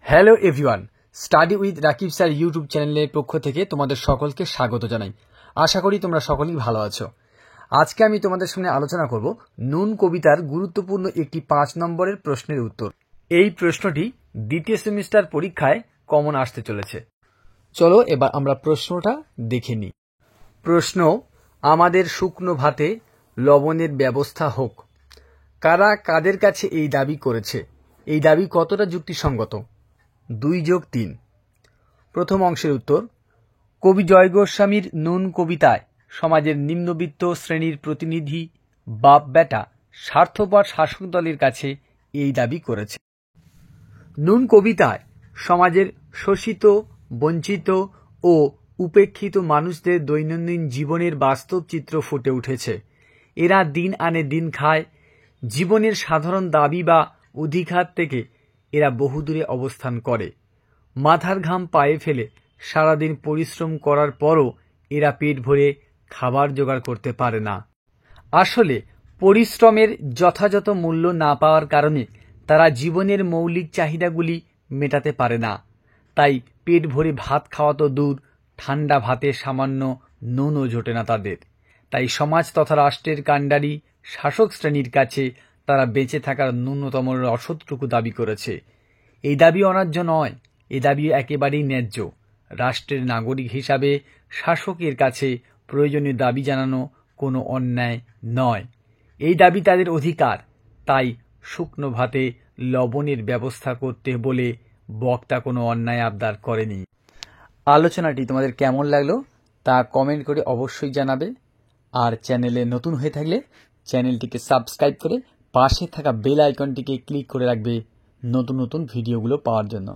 Hello everyone, study with Rakib sir YouTube চ্যানেলের পক্ষ থেকে তোমাদের সকলকে স্বাগত জানাই। আশা করি তোমরা সকলেই ভালো আছো। আজকে আমি তোমাদের সামনে আলোচনা করব নুন কবিতার গুরুত্বপূর্ণ একটি 5 নম্বরের প্রশ্নের উত্তর। এই প্রশ্নটি দ্বিতীয় সেমিস্টার পরীক্ষায় কমন আসতে চলেছে। চলো এবার আমরা প্রশ্নটা দেখে নিই। প্রশ্ন: আমাদের শুকনো ভাতে লবণের ব্যবস্থা হোক। কারা কাদের কাছে এই দাবি করেছে? এই দাবি কতটা যুক্তিসঙ্গত? 2+3। প্রথম অংশের উত্তর: কবি জয় গোস্বামীর নুন কবিতায় সমাজের নিম্নবিত্ত শ্রেণীর প্রতিনিধি বাপ বেটা স্বার্থপর শাসক দলের কাছে এই দাবি করেছে। নুন কবিতায় সমাজের শোষিত, বঞ্চিত ও উপেক্ষিত মানুষদের দৈনন্দিন জীবনের বাস্তব চিত্র ফুটে উঠেছে। এরা দিন আনে দিন খায়। জীবনের সাধারণ দাবি বা অধিকার থেকে এরা বহুদূরে অবস্থান করে। মাথার ঘাম পায়ে ফেলে সারাদিন পরিশ্রম করার পরও এরা পেট ভরে খাবার জোগাড় করতে পারে না। আসলে পরিশ্রমের যথাযথ মূল্য না পাওয়ার কারণে তারা জীবনের মৌলিক চাহিদাগুলি মেটাতে পারে না। তাই পেট ভরে ভাত খাওয়া তো দূর, ঠান্ডা ভাতে সামান্য নুনও জোটে না তাদের। তাই সমাজ তথা রাষ্ট্রের কাণ্ডারি শাসক শ্রেণীর কাছে তারা বেঁচে থাকার ন্যূনতম রসদটুকু দাবি করেছে। এই দাবি অন্যায্য নয়, এ দাবি একেবারেই ন্যায্য। রাষ্ট্রের নাগরিক হিসাবে শাসকের কাছে প্রয়োজনীয় দাবি জানানো কোনো অন্যায় নয়। এই দাবি তাদের অধিকার। তাই শুকনো ভাতে লবণের ব্যবস্থা করতে বলে বক্তা কোনো অন্যায় আবদার করেনি। আলোচনাটি তোমাদের কেমন লাগলো তা কমেন্ট করে অবশ্যই জানাবে। আর চ্যানেলে নতুন হয়ে থাকলে চ্যানেলটিকে সাবস্ক্রাইব করে পাশে থাকা বেল আইকনটিকে ক্লিক করে রাখবে নতুন নতুন ভিডিওগুলো পাওয়ার জন্য।